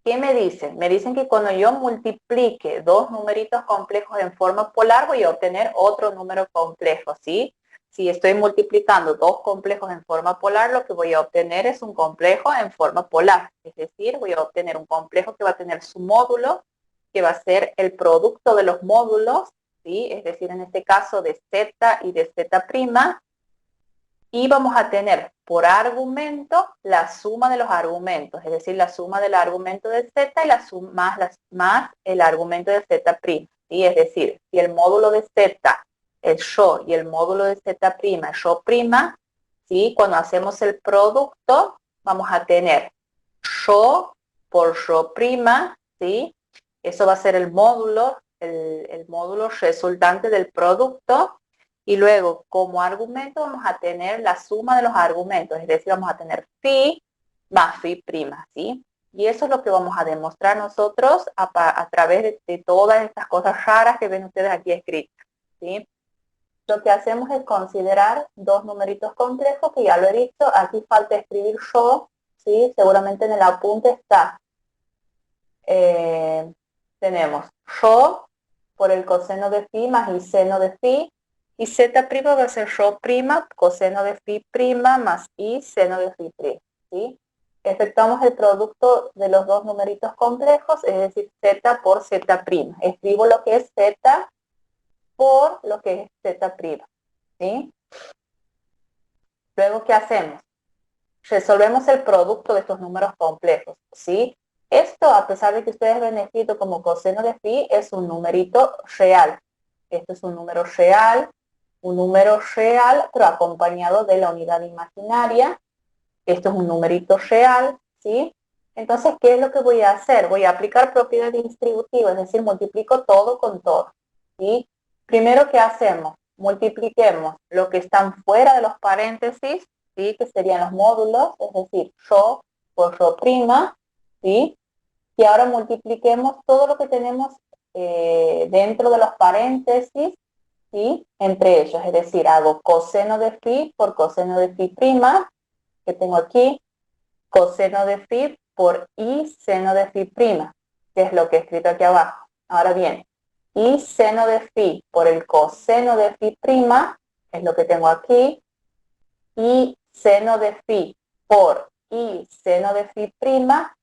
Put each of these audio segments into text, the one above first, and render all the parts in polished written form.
¿qué me dicen? Me dicen que cuando yo multiplique dos numeritos complejos en forma polar, voy a obtener otro número complejo, ¿sí? Si estoy multiplicando dos complejos en forma polar, lo que voy a obtener es un complejo en forma polar. Es decir, voy a obtener un complejo que va a tener su módulo, que va a ser el producto de los módulos, ¿sí? Es decir, en este caso de z y de z', y vamos a tener por argumento la suma de los argumentos, es decir, la suma del argumento de z y la suma más el argumento de z'. ¿Sí? Es decir, si el módulo de z es yo y el módulo de z' es yo', ¿sí? Cuando hacemos el producto, vamos a tener yo por yo', ¿sí? Eso va a ser el módulo resultante del producto. Y luego, como argumento, vamos a tener la suma de los argumentos, es decir, vamos a tener phi más phi', ¿sí? Y eso es lo que vamos a demostrar nosotros a través de todas estas cosas raras que ven ustedes aquí escritas, ¿sí? Lo que hacemos es considerar dos numeritos complejos, que ya lo he dicho, aquí falta escribir yo, ¿sí? Seguramente en el apunte está. Tenemos yo por el coseno de phi más el seno de phi, y z' va a ser yo', coseno de phi' más i seno de phi', ¿sí? Efectuamos el producto de los dos numeritos complejos, es decir, z por z'. Escribo lo que es z por lo que es z', ¿sí? Luego, ¿qué hacemos? Resolvemos el producto de estos números complejos, ¿sí? Esto, a pesar de que ustedes ven escrito como coseno de phi, es un numerito real. Esto es un número real, pero acompañado de la unidad imaginaria. Esto es un numerito real, ¿sí? Entonces, ¿qué es lo que voy a hacer? Voy a aplicar propiedad distributiva, es decir, multiplico todo con todo, ¿sí? Primero, ¿qué hacemos? Multipliquemos lo que están fuera de los paréntesis, ¿sí? Que serían los módulos, es decir, yo por yo', ¿sí? Y ahora multipliquemos todo lo que tenemos dentro de los paréntesis, ¿sí? Entre ellos, es decir, hago coseno de phi por coseno de phi', que tengo aquí, coseno de phi por i seno de phi', que es lo que he escrito aquí abajo. Ahora bien, i seno de phi por el coseno de phi', que es lo que tengo aquí, y seno de phi por i seno de phi',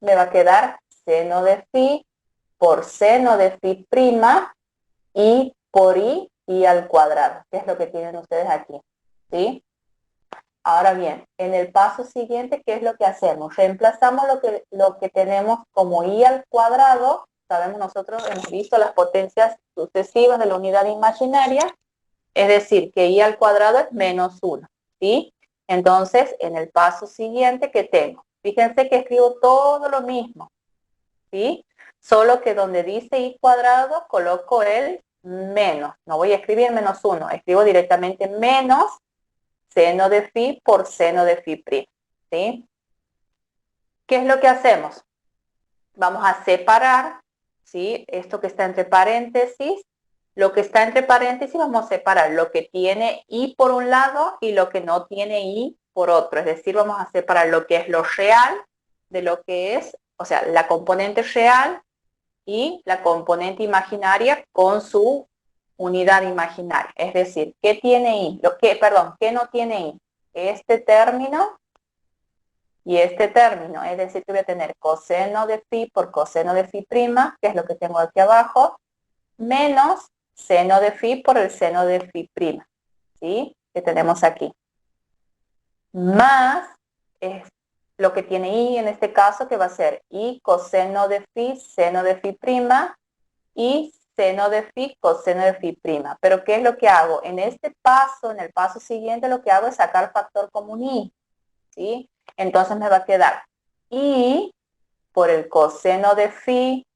me va a quedar seno de phi por seno de phi', y por i al cuadrado, que es lo que tienen ustedes aquí, ¿sí? Ahora bien, en el paso siguiente, ¿qué es lo que hacemos? Reemplazamos lo que tenemos como i al cuadrado. Sabemos, nosotros hemos visto las potencias sucesivas de la unidad imaginaria, es decir, que i al cuadrado es menos 1, ¿sí? Entonces, en el paso siguiente, ¿qué tengo? Fíjense que escribo todo lo mismo, ¿sí? Solo que donde dice i cuadrado, coloco el menos. No voy a escribir menos 1, escribo directamente menos seno de phi por seno de phi', ¿sí? ¿Qué es lo que hacemos? Vamos a separar, ¿sí? Esto que está entre paréntesis, lo que está entre paréntesis vamos a separar lo que tiene i por un lado y lo que no tiene i por otro. Es decir, vamos a separar lo que es lo real de lo que es, o sea, la componente real y la componente imaginaria con su unidad imaginaria. Es decir, ¿qué tiene i? ¿Qué no tiene i? Este término y este término. Es decir, que voy a tener coseno de phi por coseno de phi', que es lo que tengo aquí abajo, menos seno de phi por el seno de phi', ¿sí? Que tenemos aquí. Más es lo que tiene i en este caso, que va a ser i coseno de phi, seno de phi', y seno de phi, coseno de phi'. Pero ¿qué es lo que hago? En este paso, en el paso siguiente, lo que hago es sacar factor común i, ¿sí? Entonces me va a quedar i por el coseno de phi,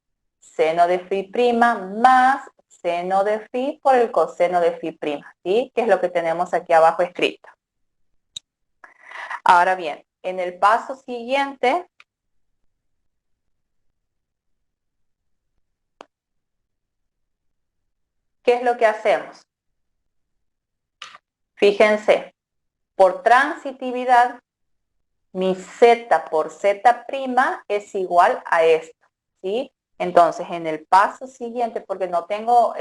seno de phi', más seno de phi por el coseno de phi', ¿sí? Que es lo que tenemos aquí abajo escrito. Ahora bien, en el paso siguiente, ¿qué es lo que hacemos? Fíjense, por transitividad, mi z por z' es igual a esto, ¿sí? Entonces, en el paso siguiente, porque no tengo,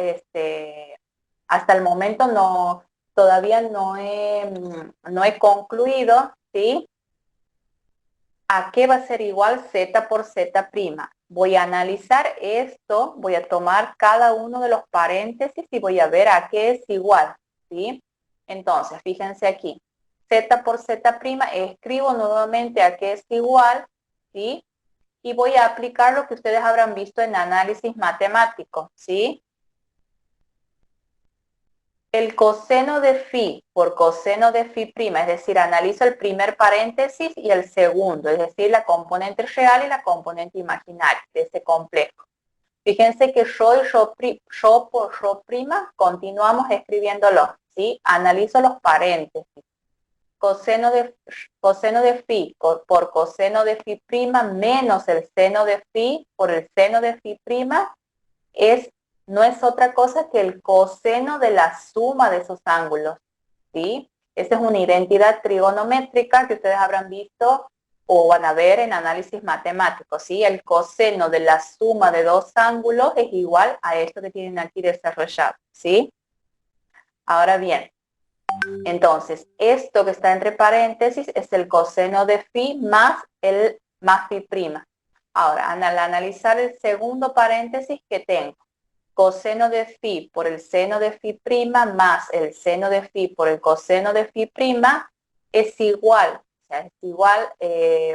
hasta el momento todavía no he concluido, ¿sí? ¿A qué va a ser igual z por z'? Voy a analizar esto, voy a tomar cada uno de los paréntesis y voy a ver a qué es igual, ¿sí? Entonces, fíjense aquí, z por z', escribo nuevamente a qué es igual, ¿sí? Y voy a aplicar lo que ustedes habrán visto en análisis matemático, ¿sí? El coseno de phi por coseno de phi', es decir, analizo el primer paréntesis y el segundo, es decir, la componente real y la componente imaginaria de ese complejo. Fíjense que yo por yo prima continuamos escribiéndolo, ¿sí? Analizo los paréntesis. Coseno de phi por coseno de phi' menos el seno de phi por el seno de phi' no es otra cosa que el coseno de la suma de esos ángulos, ¿sí? Esa es una identidad trigonométrica que ustedes habrán visto o van a ver en análisis matemático, ¿sí? El coseno de la suma de dos ángulos es igual a esto que tienen aquí desarrollado, ¿sí? Ahora bien, entonces, esto que está entre paréntesis es el coseno de phi más phi'. Ahora, al analizar el segundo paréntesis que tengo, coseno de phi por el seno de phi' más el seno de phi por el coseno de phi' es igual, o sea, es igual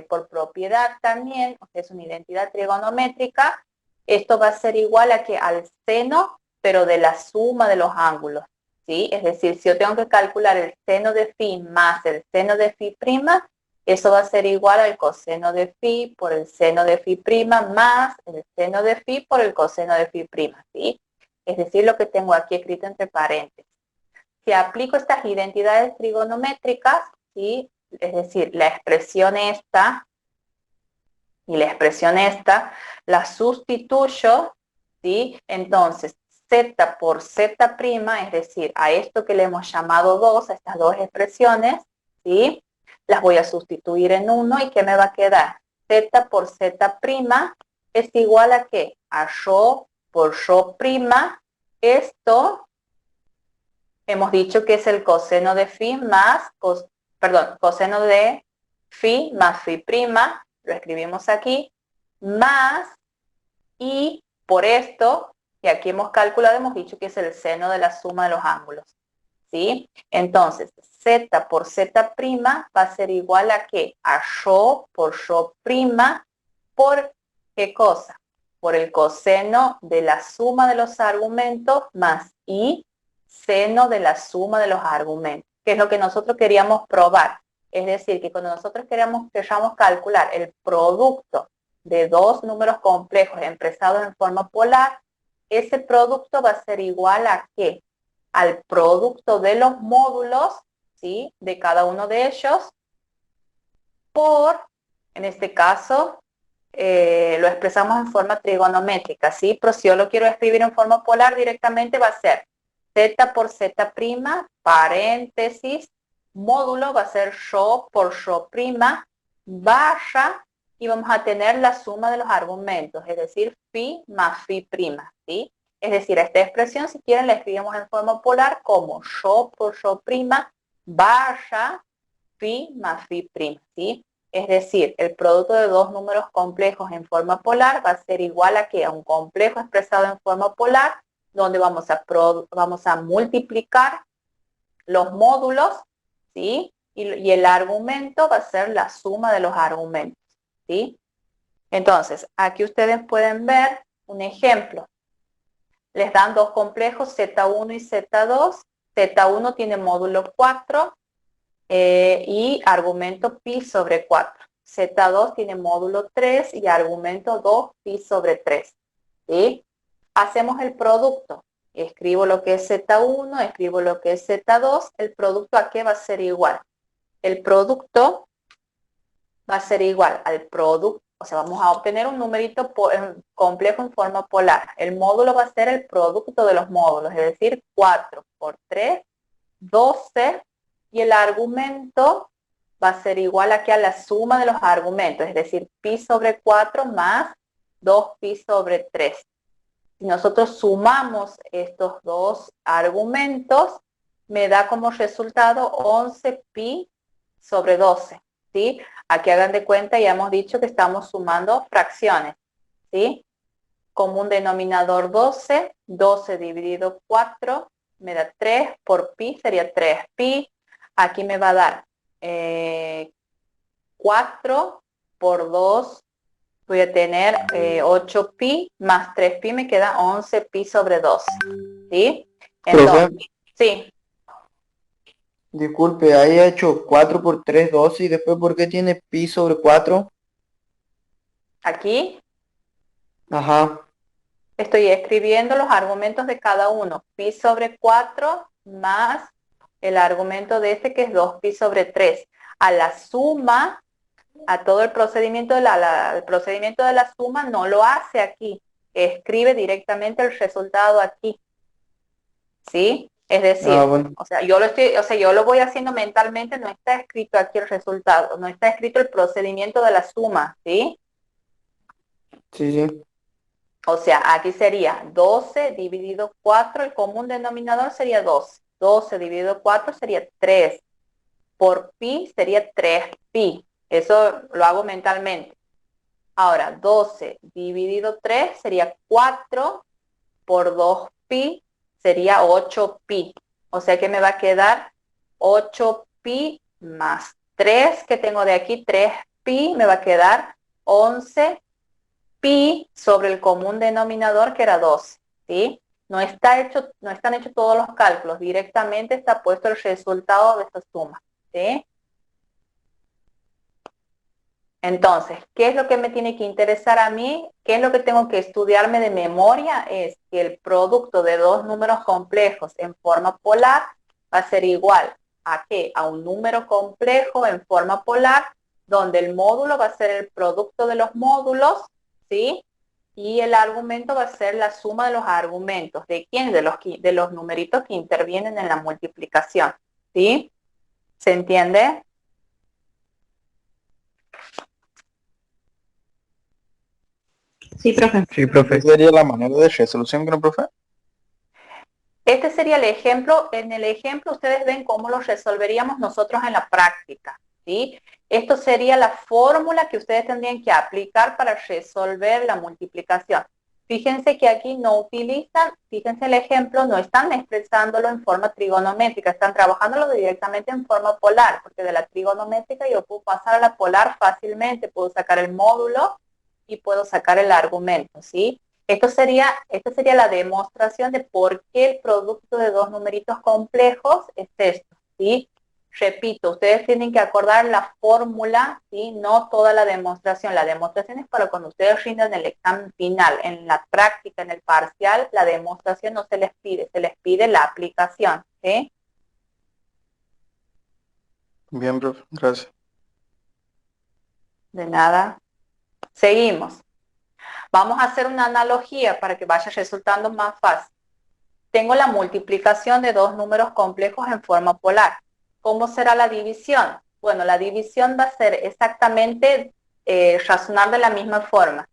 por propiedad también, o sea, es una identidad trigonométrica. Esto va a ser igual a que al seno, pero de la suma de los ángulos, ¿sí? Es decir, si yo tengo que calcular el seno de phi más el seno de phi', eso va a ser igual al coseno de phi por el seno de phi' más el seno de phi por el coseno de phi', ¿sí? Es decir, lo que tengo aquí escrito entre paréntesis. Si aplico estas identidades trigonométricas, ¿sí? Es decir, la expresión esta y la expresión esta, la sustituyo, ¿sí? Entonces, z por z', es decir, a esto que le hemos llamado 2, a estas dos expresiones, ¿sí? Las voy a sustituir en 1 y ¿qué me va a quedar? Z por z' es igual a ¿qué? A yo por yo prima. Esto hemos dicho que es el coseno de phi más, coseno de phi más phi', lo escribimos aquí, más, y por esto, que aquí hemos calculado, hemos dicho que es el seno de la suma de los ángulos, ¿sí? Entonces, z por z' va a ser igual a ¿qué? A yo por yo prima, ¿por qué cosa? Por el coseno de la suma de los argumentos más i seno de la suma de los argumentos, que es lo que nosotros queríamos probar. Es decir, que cuando nosotros queramos calcular el producto de dos números complejos expresados en forma polar, ese producto va a ser igual a ¿qué? Al producto de los módulos, ¿sí? De cada uno de ellos por, en este caso, lo expresamos en forma trigonométrica, ¿sí? Pero si yo lo quiero escribir en forma polar directamente va a ser z por z', paréntesis, módulo va a ser yo por yo prima, barra, y vamos a tener la suma de los argumentos, es decir, phi más phi', ¿sí? Es decir, esta expresión, si quieren, la escribimos en forma polar como yo por yo prima, barra, phi más phi', ¿sí? Es decir, el producto de dos números complejos en forma polar va a ser igual a ¿qué? A un complejo expresado en forma polar, donde vamos a multiplicar los módulos, ¿sí? Y el argumento va a ser la suma de los argumentos, ¿sí? Entonces, aquí ustedes pueden ver un ejemplo. Les dan dos complejos, Z1 y Z2. Z1 tiene módulo 4 y argumento pi sobre 4. Z2 tiene módulo 3 y argumento 2 pi sobre 3. ¿Sí? Hacemos el producto. Escribo lo que es Z1, escribo lo que es Z2. ¿El producto a qué va a ser igual? El producto va a ser igual al producto, o sea, vamos a obtener un numerito complejo en forma polar. El módulo va a ser el producto de los módulos, es decir, 4 por 3, 12, y el argumento va a ser igual aquí a la suma de los argumentos, es decir, pi sobre 4 más 2pi sobre 3. Si nosotros sumamos estos dos argumentos, me da como resultado 11pi sobre 12, ¿sí? Aquí hagan de cuenta, ya hemos dicho que estamos sumando fracciones, ¿sí? Común denominador 12, 12 dividido 4, me da 3, por pi sería 3pi. Aquí me va a dar 4 por 2, voy a tener 8pi más 3pi, me queda 11pi sobre 12, ¿sí? Profe, Entonces, sí, disculpe, ahí ha hecho 4 por 3 12 y después ¿por qué tiene pi sobre 4? aquí Ajá. estoy escribiendo los argumentos de cada uno. Pi sobre 4 más el argumento de este que es 2pi sobre 3. A la suma, a todo el procedimiento el procedimiento de la suma no lo hace aquí. Escribe directamente el resultado aquí. ¿Sí? Es Ah, decir, bueno. yo lo voy haciendo mentalmente, no está escrito aquí el resultado, no está escrito el procedimiento de la suma, ¿sí? Sí, sí. O sea, aquí sería 12 dividido 4, el común denominador sería 12. 12 dividido 4 sería 3. Por pi sería 3pi. Eso lo hago mentalmente. Ahora, 12 dividido 3 sería 4 por 2pi sería 8pi. O sea que me va a quedar 8pi más 3 que tengo de aquí, 3pi, me va a quedar 11 pi sobre el común denominador que era 12, ¿sí? No están hechos todos los cálculos, directamente está puesto el resultado de esta suma, ¿sí? Entonces, ¿qué es lo que me tiene que interesar a mí? ¿Qué es lo que tengo que estudiarme de memoria? Es que el producto de dos números complejos en forma polar va a ser igual a ¿qué? A un número complejo en forma polar, donde el módulo va a ser el producto de los módulos, ¿sí? Y el argumento va a ser la suma de los argumentos. ¿De quién? De los numeritos que intervienen en la multiplicación, ¿sí? ¿Se entiende? Sí, profe. Sí, profe. ¿Esa sería la manera de resolución, ¿no, profe? Este sería el ejemplo. En el ejemplo ustedes ven cómo lo resolveríamos nosotros en la práctica, ¿sí? Esto sería la fórmula que ustedes tendrían que aplicar para resolver la multiplicación. Fíjense que aquí no utilizan, fíjense el ejemplo, no están expresándolo en forma trigonométrica, están trabajándolo directamente en forma polar, porque de la trigonométrica yo puedo pasar a la polar fácilmente, puedo sacar el módulo y puedo sacar el argumento, ¿sí? Esta sería la demostración de por qué el producto de dos numeritos complejos es esto, ¿sí? Repito, ustedes tienen que acordar la fórmula, ¿sí? No toda la demostración. La demostración es para cuando ustedes rindan el examen final. En la práctica, en el parcial, la demostración no se les pide la aplicación, ¿sí? Bien, profe, gracias. De nada. Seguimos. Vamos a hacer una analogía para que vaya resultando más fácil. Tengo la multiplicación de dos números complejos en forma polar. ¿Cómo será la división? Bueno, la división va a ser exactamente razonar de la misma forma.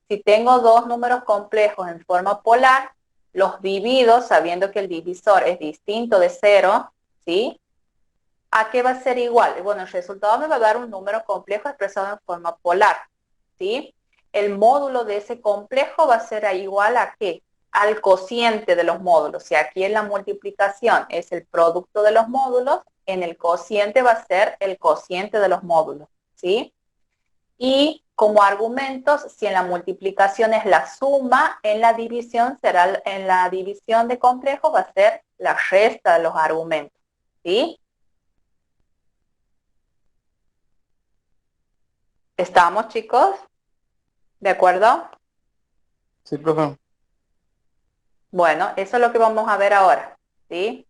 Si tengo dos números complejos en forma polar, los divido sabiendo que el divisor es distinto de cero, ¿sí? ¿A qué va a ser igual? Bueno, el resultado me va a dar un número complejo expresado en forma polar, ¿sí? El módulo de ese complejo va a ser igual a ¿qué? Al cociente de los módulos. Si aquí en la multiplicación es el producto de los módulos, en el cociente va a ser el cociente de los módulos, ¿sí? Y como argumentos, si en la multiplicación es la suma, en la división en la división de complejo va a ser la resta de los argumentos, ¿sí? ¿Estamos, chicos? ¿De acuerdo? Sí, profe. Bueno, eso es lo que vamos a ver ahora, ¿sí?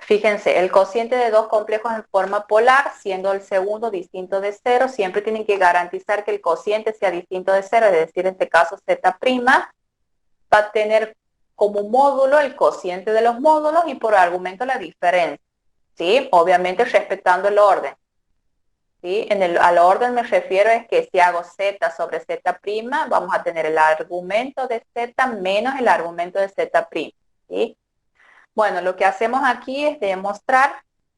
Fíjense, el cociente de dos complejos en forma polar, siendo el segundo distinto de cero, siempre tienen que garantizar que el cociente sea distinto de cero, es decir, en este caso z', va a tener como módulo el cociente de los módulos y por argumento la diferencia, ¿sí? Obviamente respetando el orden. ¿sí? Al orden me refiero es que si hago z sobre z', vamos a tener el argumento de z menos el argumento de z', ¿sí? Bueno, lo que hacemos aquí es demostrar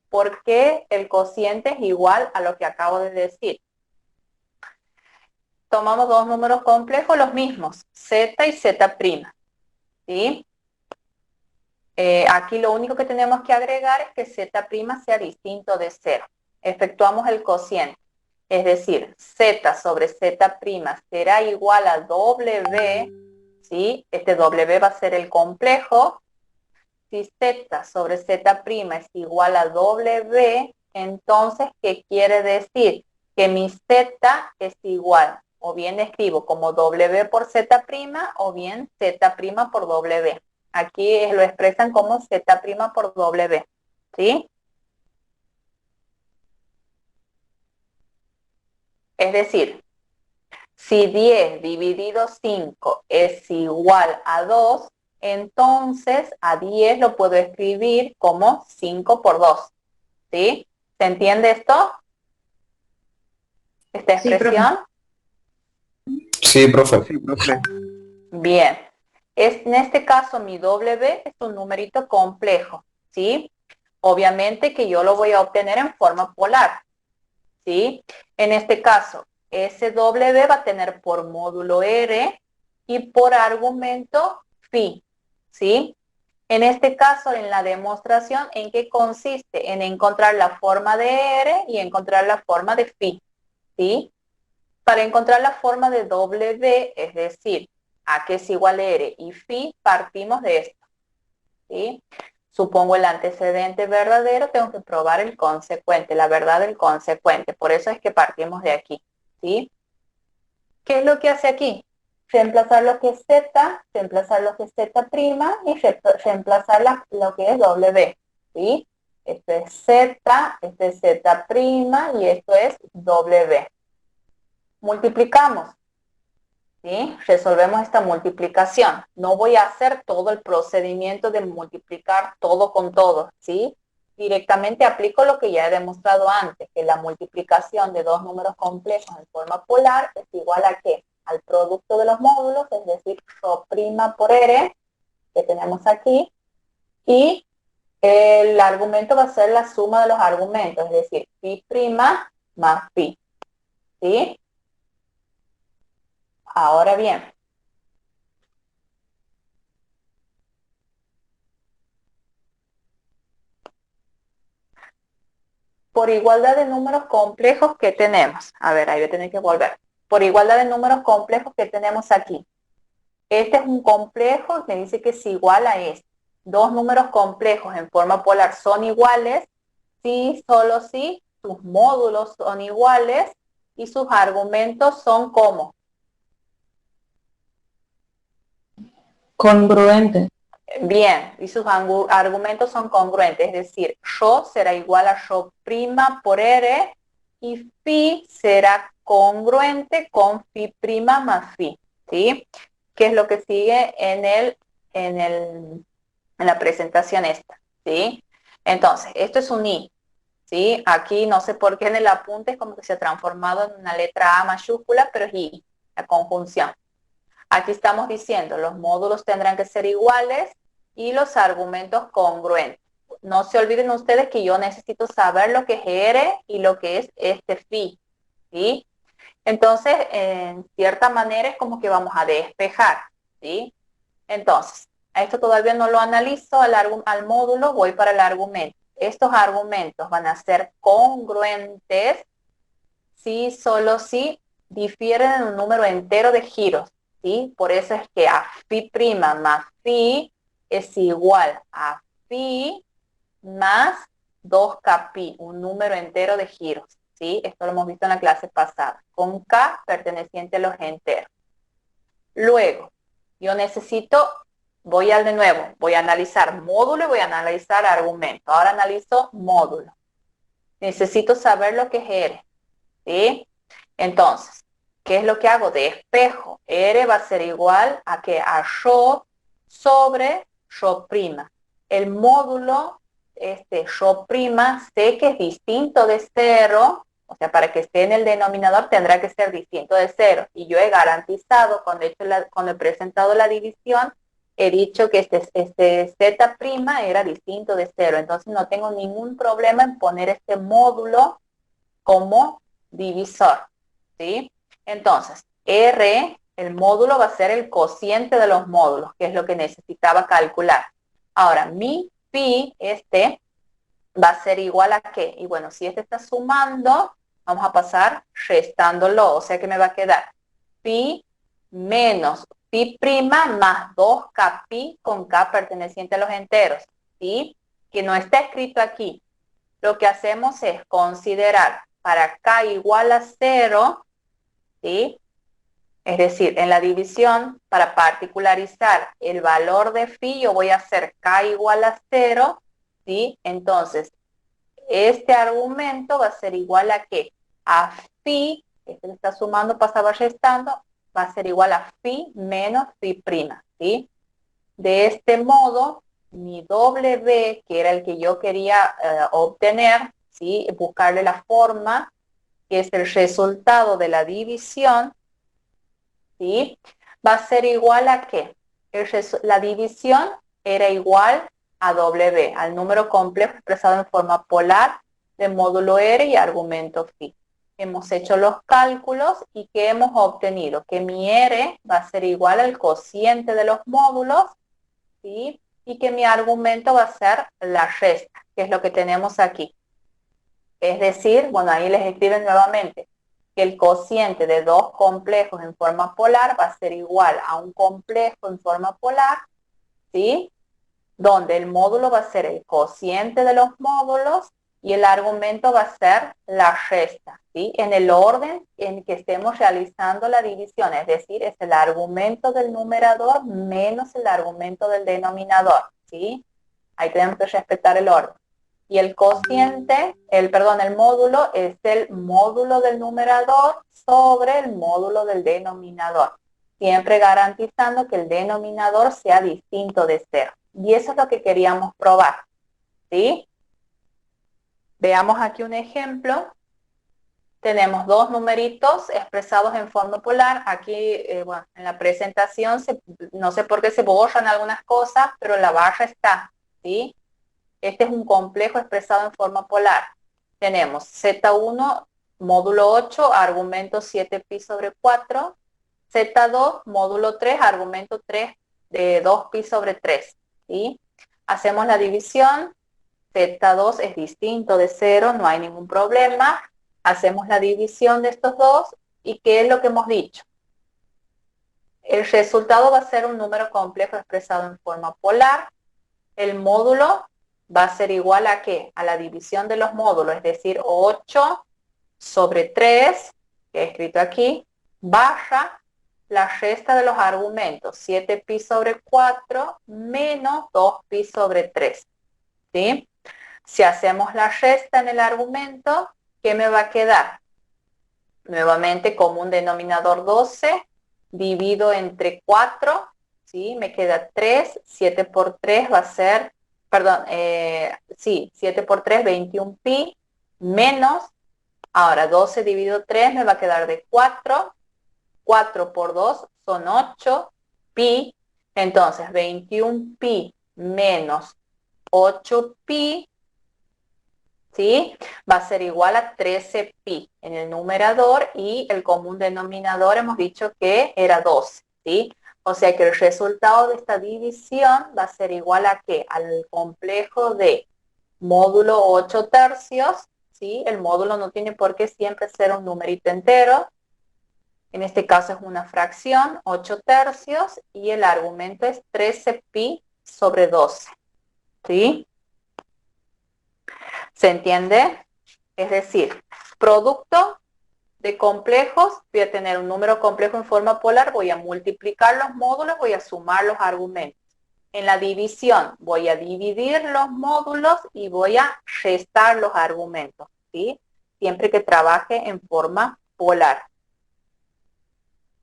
por qué el cociente es igual a lo que acabo de decir. Tomamos dos números complejos, los mismos, z y z', ¿sí? Aquí lo único que tenemos que agregar es que z' sea distinto de 0. Efectuamos el cociente. Es decir, z sobre z' será igual a w, ¿sí? Este w va a ser el complejo. Si z sobre z' es igual a w, entonces, ¿qué quiere decir? Que mi z es igual, o bien escribo como w por z' o bien z' por w. Aquí lo expresan como z' por w, ¿sí? Es decir, si 10 dividido 5 es igual a 2, entonces a 10 lo puedo escribir como 5 por 2, ¿sí? ¿Se entiende esto? ¿Esta Sí, profe. expresión? Sí, profe. Sí, profe. Bien. En este caso mi W es un numerito complejo, ¿sí? Obviamente que yo lo voy a obtener en forma polar, ¿sí? En este caso, ese W va a tener por módulo R y por argumento phi, ¿sí? En este caso, en la demostración, ¿en qué consiste? En encontrar la forma de R y encontrar la forma de phi, ¿sí? Para encontrar la forma de W, es decir, A que es igual a R y phi, partimos de esto, ¿sí? Supongo el antecedente verdadero, tengo que probar el consecuente, la verdad del consecuente. Por eso es que partimos de aquí, ¿sí? ¿Qué es lo que hace aquí? Reemplazar lo que es Z, reemplazar lo que es Z' y reemplazar lo que es W, ¿sí? Esto es Z, este es Z' y esto es W. Multiplicamos, ¿sí? Resolvemos esta multiplicación. No voy a hacer todo el procedimiento de multiplicar todo con todo, ¿sí? Directamente aplico lo que ya he demostrado antes, que la multiplicación de dos números complejos en forma polar es igual a ¿qué? Al producto de los módulos, es decir, ρ' por R, que tenemos aquí, y el argumento va a ser la suma de los argumentos, es decir, phi' más phi, ¿sí? Ahora bien, por igualdad de números complejos que tenemos, a ver, ahí voy a tener que volver, por igualdad de números complejos que tenemos aquí, este es un complejo, me dice que es igual a este. Dos números complejos en forma polar son iguales si, solo si sus módulos son iguales y sus argumentos son como. Congruente. Bien, y sus argumentos son congruentes, es decir, ρ será igual a ρ' por R y phi será congruente con phi' más phi, ¿sí? ¿Qué es lo que sigue en la presentación esta? ¿Sí? Entonces, esto es un I, ¿sí? Aquí no sé por qué en el apunte es como que se ha transformado en una letra A mayúscula, pero es I, la conjunción. Aquí estamos diciendo, los módulos tendrán que ser iguales y los argumentos congruentes. No se olviden ustedes que yo necesito saber lo que es R y lo que es este phi, ¿sí? Entonces, en cierta manera es como que vamos a despejar, ¿sí? Entonces, a esto todavía no lo analizo al módulo, voy para el argumento. Estos argumentos van a ser congruentes si solo si difieren en un número entero de giros, ¿sí? Por eso es que a phi' más phi es igual a phi más 2kπ, un número entero de giros, ¿sí? Esto lo hemos visto en la clase pasada, con k perteneciente a los enteros. Luego, yo necesito, voy de nuevo, voy a analizar módulo y voy a analizar argumento. Ahora analizo módulo. Necesito saber lo que es R, ¿sí? Entonces, ¿qué es lo que hago? Despejo. R va a ser igual a que a ρ sobre ρ'. El módulo, ρ', sé que es distinto de 0 O sea, para que esté en el denominador tendrá que ser distinto de 0. Y yo he garantizado, cuando he presentado la división, he dicho que este z' era distinto de 0. Entonces no tengo ningún problema en poner este módulo como divisor, ¿sí? Entonces, R, el módulo va a ser el cociente de los módulos, que es lo que necesitaba calcular. Ahora, mi phi, va a ser igual a ¿qué? Y bueno, si este está sumando, vamos a pasar restándolo, o sea que me va a quedar pi menos pi prima más 2k pi con k perteneciente a los enteros, ¿sí? Que no está escrito aquí. Lo que hacemos es considerar para k igual a 0, ¿sí? Es decir, en la división, para particularizar el valor de phi, yo voy a hacer k igual a 0, ¿sí? Entonces, este argumento va a ser igual a ¿qué? A phi, este le está sumando, pasaba restando, va a ser igual a phi menos phi prima, ¿sí? De este modo, mi W, que era el que yo quería obtener, ¿sí? Buscarle la forma, que es el resultado de la división, ¿sí? Va a ser igual a ¿qué? La división era igual a W, al número complejo expresado en forma polar de módulo R y argumento phi. Hemos hecho los cálculos y ¿qué hemos obtenido? Que mi R va a ser igual al cociente de los módulos, ¿sí? Y que mi argumento va a ser la resta, que es lo que tenemos aquí. Es decir, bueno, ahí les escriben nuevamente que el cociente de dos complejos en forma polar va a ser igual a un complejo en forma polar, ¿sí? Donde el módulo va a ser el cociente de los módulos y el argumento va a ser la resta, ¿sí? En el orden en que estemos realizando la división, es decir, es el argumento del numerador menos el argumento del denominador, ¿sí? Ahí tenemos que respetar el orden. Y el cociente, el módulo es el módulo del numerador sobre el módulo del denominador, siempre garantizando que el denominador sea distinto de 0. Y eso es lo que queríamos probar, ¿sí? Veamos aquí un ejemplo. Tenemos dos numeritos expresados en forma polar. Aquí, bueno, en la presentación, no sé por qué se borran algunas cosas, pero la barra está, ¿sí? Este es un complejo expresado en forma polar. Tenemos Z1, módulo 8, argumento 7pi sobre 4. Z2, módulo 3, argumento 3 de 2pi sobre 3. ¿Sí? Hacemos la división. Z2 es distinto de 0, no hay ningún problema. Hacemos la división de estos dos. ¿Y qué es lo que hemos dicho? El resultado va a ser un número complejo expresado en forma polar. El módulo va a ser igual a ¿qué? A la división de los módulos, es decir, 8 sobre 3, que he escrito aquí, barra la resta de los argumentos, 7pi sobre 4 menos 2pi sobre 3. ¿Sí? Si hacemos la resta en el argumento, ¿qué me va a quedar? Nuevamente, como un denominador 12, divido entre 4, ¿sí? Me queda 3, 7 por 3 va a ser, perdón, 7 por 3, 21 pi, menos, ahora 12 dividido 3 me va a quedar de 4, 4 por 2 son 8 pi, entonces 21 pi menos 8 pi, ¿sí? Va a ser igual a 13 pi en el numerador y el común denominador hemos dicho que era 12, ¿sí? O sea que el resultado de esta división va a ser igual a ¿qué? Al complejo de módulo 8 tercios, ¿sí? El módulo no tiene por qué siempre ser un numerito entero. En este caso es una fracción, 8 tercios, y el argumento es 13 pi sobre 12, ¿sí? ¿Se entiende? Es decir, producto de complejos, voy a tener un número complejo en forma polar, voy a multiplicar los módulos, voy a sumar los argumentos. En la división voy a dividir los módulos y voy a restar los argumentos, ¿sí? Siempre que trabaje en forma polar.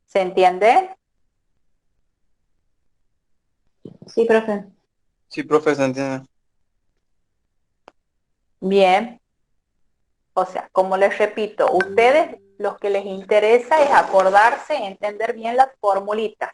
¿Se entiende? Sí, profe. Sí, profe, se entiende. Bien. O sea, como les repito, ustedes lo que les interesa es acordarse, entender bien las formulitas,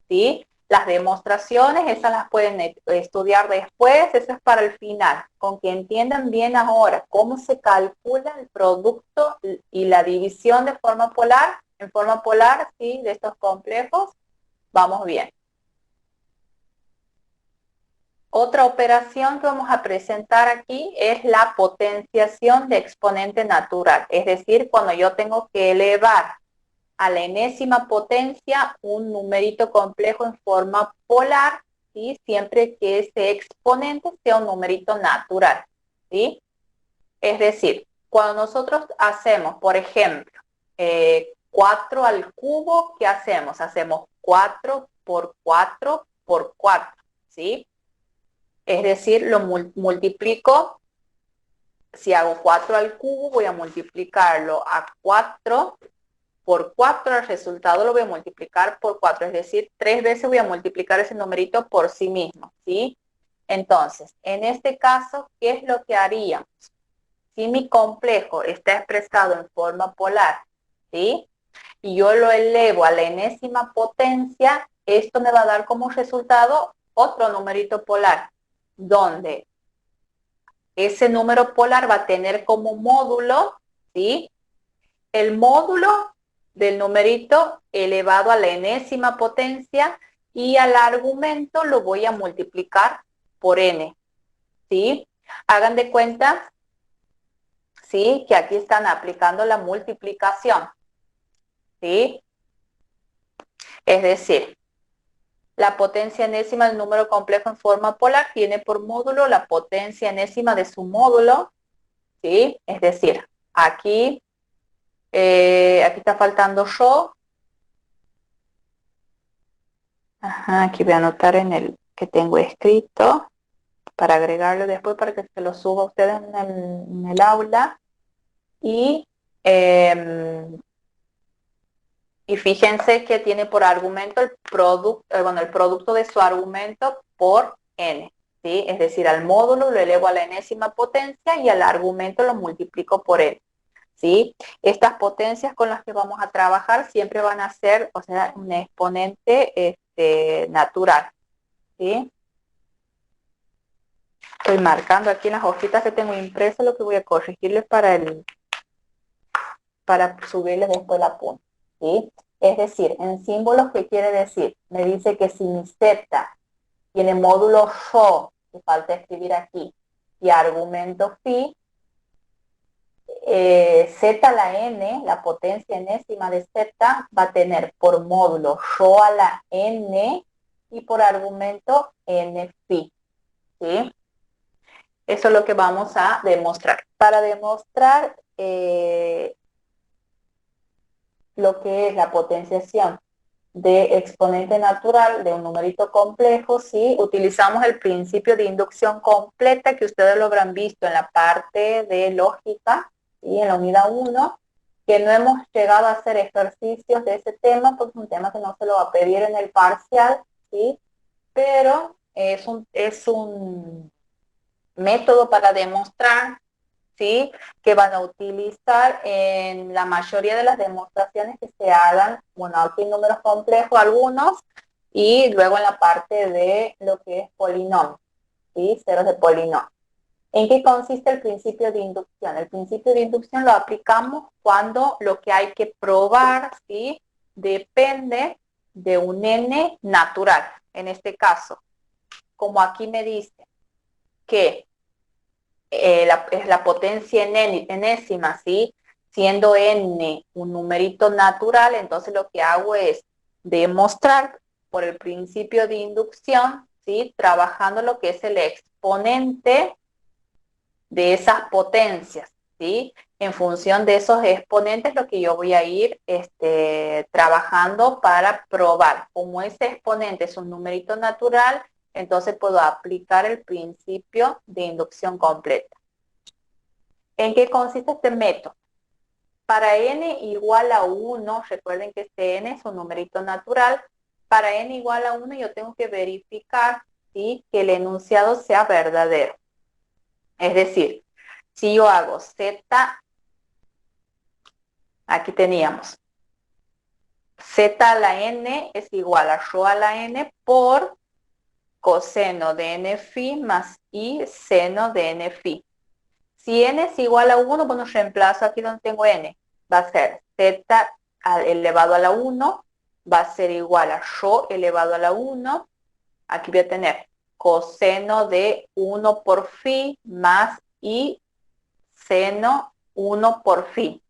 ¿sí? Las demostraciones, esas las pueden estudiar después, eso es para el final. Con que entiendan bien ahora cómo se calcula el producto y la división de forma polar, en forma polar, ¿sí? De estos complejos, vamos bien. Otra operación que vamos a presentar aquí es la potenciación de exponente natural, es decir, cuando yo tengo que elevar a la enésima potencia un numerito complejo en forma polar, ¿sí? Siempre que ese exponente sea un numerito natural, ¿sí? Es decir, cuando nosotros hacemos, por ejemplo, 4 al cubo, ¿qué hacemos? Hacemos 4 por 4 por 4, ¿sí? Es decir, lo multiplico, si hago 4 al cubo, voy a multiplicarlo a 4 por 4, el resultado lo voy a multiplicar por 4, es decir, 3 veces voy a multiplicar ese numerito por sí mismo, ¿sí? Entonces, en este caso, ¿qué es lo que haríamos? Si mi complejo está expresado en forma polar, ¿sí? Y yo lo elevo a la enésima potencia, esto me va a dar como resultado otro numerito polar, donde ese número polar va a tener como módulo, ¿sí? El módulo del numerito elevado a la enésima potencia y al argumento lo voy a multiplicar por n, ¿sí? Hagan de cuenta, ¿sí? Que aquí están aplicando la multiplicación, ¿sí? Es decir, la potencia enésima del número complejo en forma polar tiene por módulo la potencia enésima de su módulo, ¿sí? Es decir, aquí está faltando yo. Ajá, aquí voy a anotar en el que tengo escrito para agregarlo después para que se lo suba a ustedes en el aula. Y, y fíjense que tiene por argumento el producto, el producto de su argumento por n, ¿sí? Es decir, al módulo lo elevo a la enésima potencia y al argumento lo multiplico por n, ¿sí? Estas potencias con las que vamos a trabajar siempre van a ser, o sea, un exponente natural, ¿sí? Estoy marcando aquí en las hojitas que tengo impresas lo que voy a corregirles para subirles después la punta, ¿sí? Es decir, en símbolos, ¿qué quiere decir? Me dice que si mi z tiene módulo yo, que falta escribir aquí, y argumento phi, z a la n, la potencia enésima de z, va a tener por módulo yo a la n y por argumento n phi, ¿sí? Eso es lo que vamos a demostrar. Para demostrar lo que es la potenciación de exponente natural de un numerito complejo, ¿sí? Utilizamos el principio de inducción completa que ustedes lo habrán visto en la parte de lógica, ¿sí? En la unidad 1, que no hemos llegado a hacer ejercicios de ese tema, porque es un tema que no se lo va a pedir en el parcial, ¿sí? Pero es un método para demostrar, ¿sí? Que van a utilizar en la mayoría de las demostraciones que se hagan, bueno, aquí en números complejos algunos, y luego en la parte de lo que es polinomio, ¿sí? Ceros de polinomio. ¿En qué consiste el principio de inducción? El principio de inducción lo aplicamos cuando lo que hay que probar, ¿sí? Depende de un n natural. En este caso, como aquí me dice que es la potencia enésima, ¿sí? Siendo n un numerito natural, entonces lo que hago es demostrar por el principio de inducción, ¿sí? Trabajando lo que es el exponente de esas potencias, ¿sí? En función de esos exponentes, lo que yo voy a ir trabajando para probar. Como ese exponente es un numerito natural, entonces puedo aplicar el principio de inducción completa. ¿En qué consiste este método? Para n igual a 1, recuerden que este n es un numerito natural, para n igual a 1 yo tengo que verificar, ¿sí? Que el enunciado sea verdadero. Es decir, si yo hago z Aquí teníamos z a la n es igual a rho a la n por coseno de n phi más i seno de n phi. Si n es igual a 1, bueno, reemplazo aquí donde tengo n. Va a ser z elevado a la 1, va a ser igual a rho elevado a la 1. Aquí voy a tener coseno de 1 por phi más i seno 1 por phi.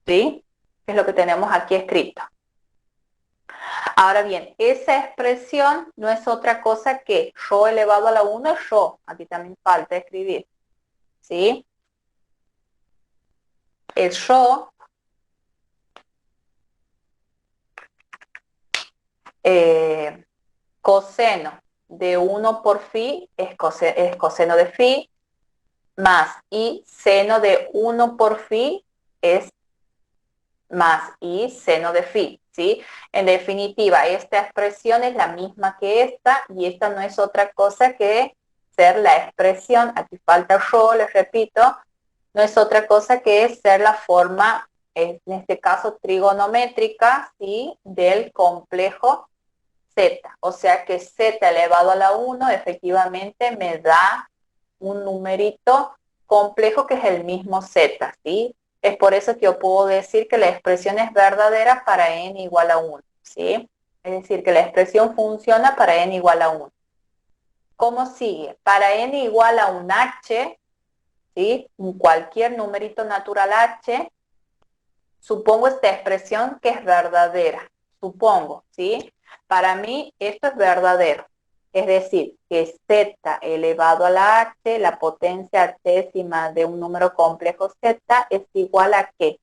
¿Sí? Es lo que tenemos aquí escrito. Ahora bien, esa expresión no es otra cosa que rho elevado a la 1 es rho. Aquí también falta escribir. ¿Sí? El rho coseno de 1 por phi es coseno de phi, más y seno de 1 por phi es más y seno de phi, ¿sí? En definitiva, esta expresión es la misma que esta, y esta no es otra cosa que ser la expresión, aquí falta rho, les repito, no es otra cosa que ser la forma, en este caso trigonométrica, ¿sí? Del complejo z, o sea que z elevado a la 1 efectivamente me da un numerito complejo que es el mismo z, ¿sí? Es por eso que yo puedo decir que la expresión es verdadera para n igual a 1, ¿sí? Es decir, que la expresión funciona para n igual a 1. ¿Cómo sigue? Para n igual a un h, ¿sí? Cualquier numerito natural h, supongo esta expresión que es verdadera, supongo, ¿sí? Para mí esto es verdadero, es decir, que z elevado a la h, la potencia artésima de un número complejo z, es igual a ¿qué?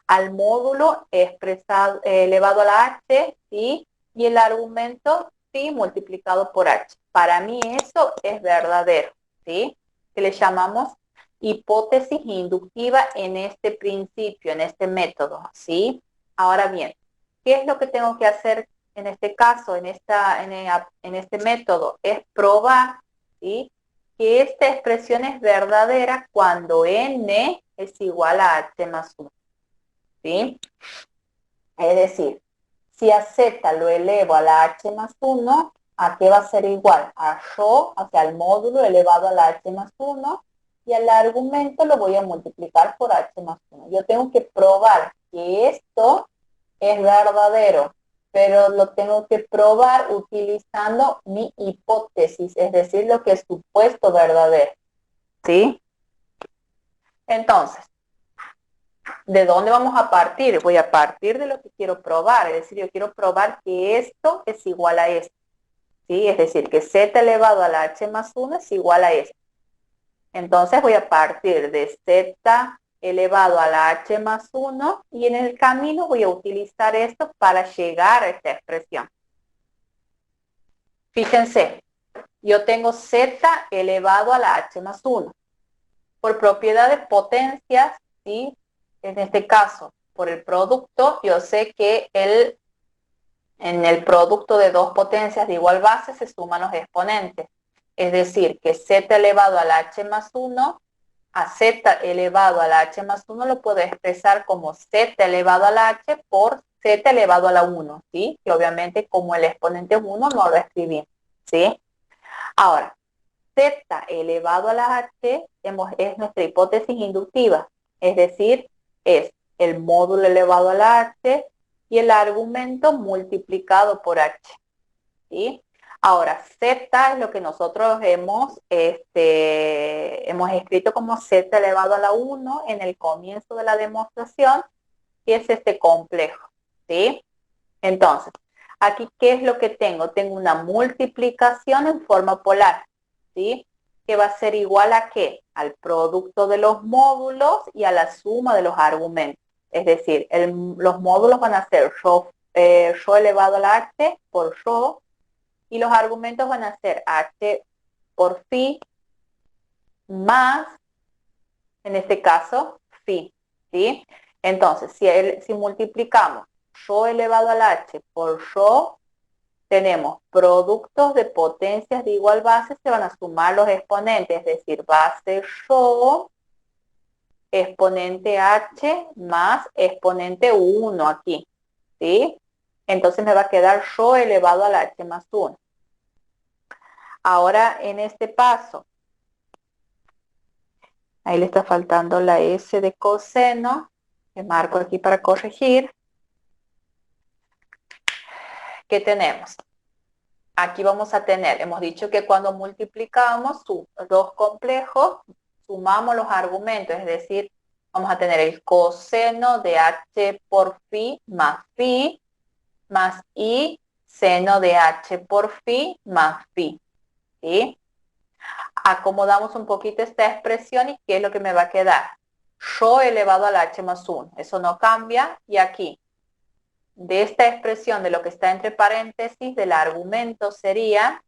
Al módulo expresado, elevado a la h, ¿sí? Y el argumento phi multiplicado por h. Para mí eso es verdadero, ¿sí? Que le llamamos hipótesis inductiva en este principio, en este método, ¿sí? Ahora bien, ¿qué es lo que tengo que hacer en este caso, en este método? Es probar, ¿sí? Que esta expresión es verdadera cuando n es igual a h más 1, ¿sí? Es decir, si a z lo elevo a la h más 1, ¿a qué va a ser igual? A rho, o sea, al módulo elevado a la h más 1, y al argumento lo voy a multiplicar por h más 1. Yo tengo que probar que esto es verdadero, pero lo tengo que probar utilizando mi hipótesis, es decir, lo que es supuesto verdadero, ¿sí? Entonces, ¿de dónde vamos a partir? Voy a partir de lo que quiero probar, es decir, yo quiero probar que esto es igual a esto, ¿sí? Es decir, que z elevado a la h más 1 es igual a esto. Entonces voy a partir de z elevado a la h más 1 y en el camino voy a utilizar esto para llegar a esta expresión. Fíjense, yo tengo z elevado a la h más 1. Por propiedad de potencias, ¿sí? En este caso, por el producto, yo sé que en el producto de dos potencias de igual base se suman los exponentes. Es decir, que z elevado a la h más 1 a z elevado a la h más 1 lo puedo expresar como z elevado a la h por z elevado a la 1, ¿sí? Que obviamente como el exponente es 1 no lo escribimos, ¿sí? Ahora, z elevado a la h es nuestra hipótesis inductiva, es decir, es el módulo elevado a la h y el argumento multiplicado por h, ¿sí? Ahora, z es lo que nosotros hemos escrito como z elevado a la 1 en el comienzo de la demostración, y es este complejo, ¿sí? Entonces, aquí, ¿qué es lo que tengo? Tengo una multiplicación en forma polar, ¿sí? Que va a ser igual a ¿qué? Al producto de los módulos y a la suma de los argumentos. Es decir, los módulos van a ser rho elevado a la h por rho, y los argumentos van a ser h por phi más, en este caso, phi, ¿sí? Entonces, si multiplicamos rho elevado a la h por rho, tenemos productos de potencias de igual base, se van a sumar los exponentes, es decir, base rho exponente h más exponente 1 aquí, ¿sí? Entonces me va a quedar rho elevado al h más 1. Ahora en este paso, ahí le está faltando la s de coseno, que marco aquí para corregir. ¿Qué tenemos? Aquí vamos a tener, hemos dicho que cuando multiplicamos dos complejos, sumamos los argumentos, es decir, vamos a tener el coseno de h por phi más i seno de h por phi más phi, ¿sí? Acomodamos un poquito esta expresión y ¿qué es lo que me va a quedar? Rho elevado al h más 1, eso no cambia, y aquí, de esta expresión de lo que está entre paréntesis, del argumento sería,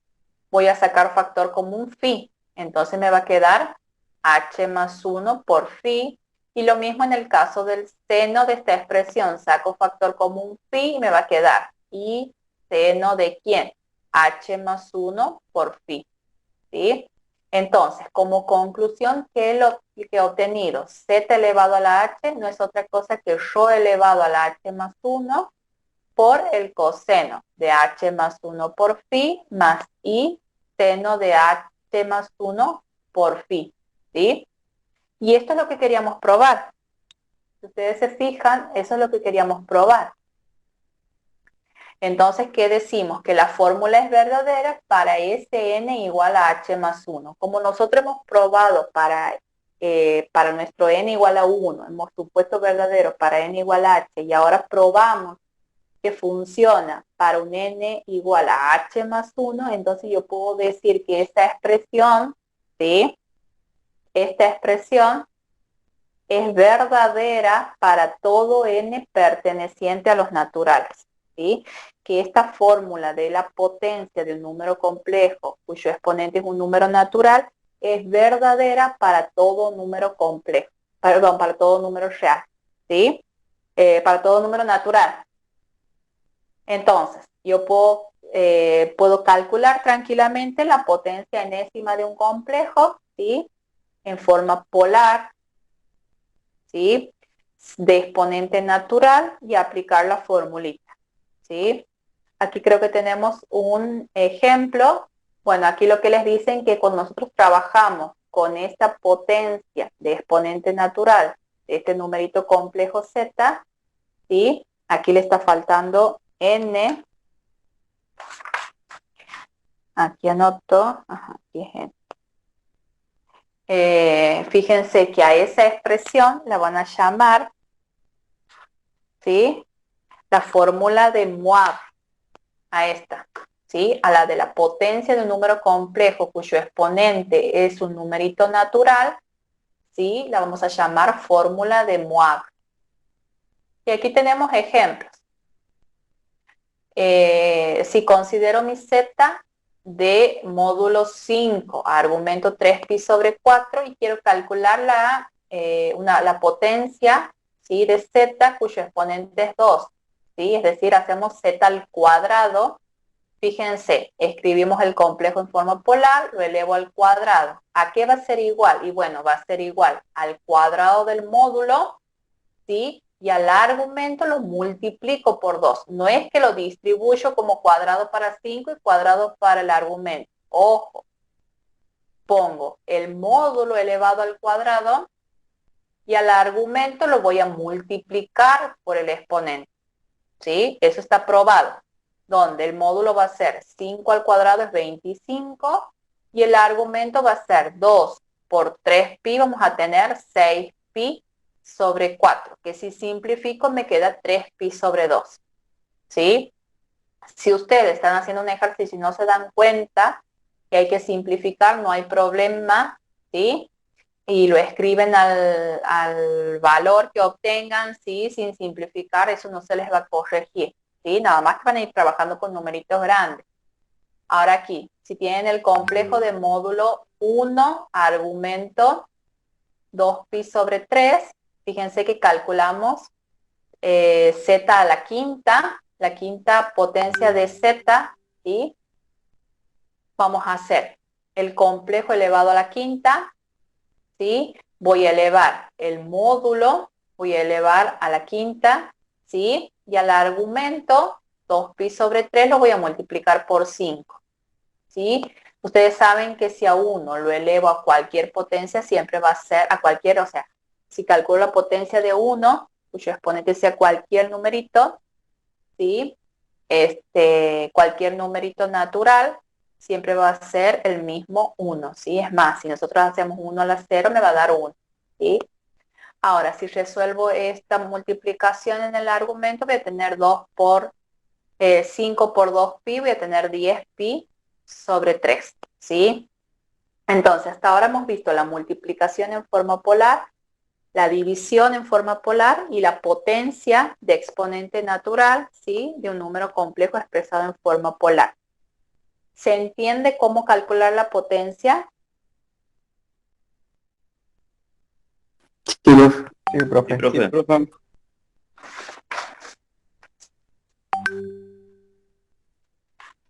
voy a sacar factor común phi, entonces me va a quedar h más 1 por phi, y lo mismo en el caso del seno de esta expresión, saco factor común phi y me va a quedar i seno de ¿quién? H más 1 por phi, ¿sí? Entonces, como conclusión, ¿qué es lo que he obtenido? Z elevado a la h no es otra cosa que rho elevado a la h más 1 por el coseno de h más 1 por phi más i seno de h más 1 por phi, ¿sí? Y esto es lo que queríamos probar. Si ustedes se fijan, eso es lo que queríamos probar. Entonces, ¿qué decimos? Que la fórmula es verdadera para Sn igual a h más 1. Como nosotros hemos probado para nuestro n igual a 1, hemos supuesto verdadero para n igual a h, y ahora probamos que funciona para un n igual a h más 1, entonces yo puedo decir que esta expresión, ¿sí? Esta expresión es verdadera para todo n perteneciente a los naturales, ¿sí? Que esta fórmula de la potencia de un número complejo cuyo exponente es un número natural es verdadera para todo número complejo, perdón, para todo número real, ¿sí? Para todo número natural. Entonces, yo puedo calcular tranquilamente la potencia enésima de un complejo, ¿sí? En forma polar, ¿sí? De exponente natural y aplicar la formulita, ¿sí? Aquí creo que tenemos un ejemplo. Bueno, aquí lo que les dicen que cuando nosotros trabajamos con esta potencia de exponente natural, de este numerito complejo z, ¿sí? Aquí le está faltando n. Aquí anoto, ajá, aquí es n. Fíjense que a esa expresión la van a llamar, ¿sí? La fórmula de Moivre, a esta, ¿sí? A la de la potencia de un número complejo cuyo exponente es un numerito natural, ¿sí? La vamos a llamar fórmula de Moivre. Y aquí tenemos ejemplos. Si considero mi z de módulo 5, argumento 3pi sobre 4, y quiero calcular la potencia, ¿sí? De z cuyo exponente es 2, ¿sí? Es decir, hacemos z al cuadrado. Fíjense, escribimos el complejo en forma polar, lo elevo al cuadrado. ¿A qué va a ser igual? Y bueno, va a ser igual al cuadrado del módulo, ¿sí? Y al argumento lo multiplico por 2. No es que lo distribuyo como cuadrado para 5 y cuadrado para el argumento. Ojo, pongo el módulo elevado al cuadrado y al argumento lo voy a multiplicar por el exponente, ¿sí? Eso está probado, donde el módulo va a ser 5 al cuadrado es 25 y el argumento va a ser 2 por 3pi, vamos a tener 6pi sobre 4, que si simplifico me queda 3pi sobre 2, ¿sí? Si ustedes están haciendo un ejercicio y no se dan cuenta que hay que simplificar, no hay problema, ¿sí? Y lo escriben al valor que obtengan, ¿sí? Sin simplificar, eso no se les va a corregir, ¿sí? Nada más que van a ir trabajando con numeritos grandes. Ahora aquí, si tienen el complejo de módulo 1, argumento 2pi sobre 3, fíjense que calculamos z a la quinta potencia de z, y vamos a hacer el complejo elevado a la quinta, ¿sí? voy a elevar el módulo, voy a elevar a la quinta, ¿sí? Y al argumento, 2pi sobre 3 lo voy a multiplicar por 5, ¿sí? Ustedes saben que si a 1 lo elevo a cualquier potencia, siempre va a ser a cualquier, o sea, si calculo la potencia de 1, cuyo exponente sea cualquier numerito, ¿sí? Cualquier numerito natural, siempre va a ser el mismo 1, ¿sí? Es más, si nosotros hacemos 1 a la 0, me va a dar 1, ¿sí? Ahora, si resuelvo esta multiplicación en el argumento, voy a tener 5 por 2pi, voy a tener 10pi sobre 3, ¿sí? Entonces, hasta ahora hemos visto la multiplicación en forma polar, la división en forma polar y la potencia de exponente natural, ¿sí? De un número complejo expresado en forma polar. ¿Se entiende cómo calcular la potencia? Sí, profe. Sí, profe. Sí, profe. profe.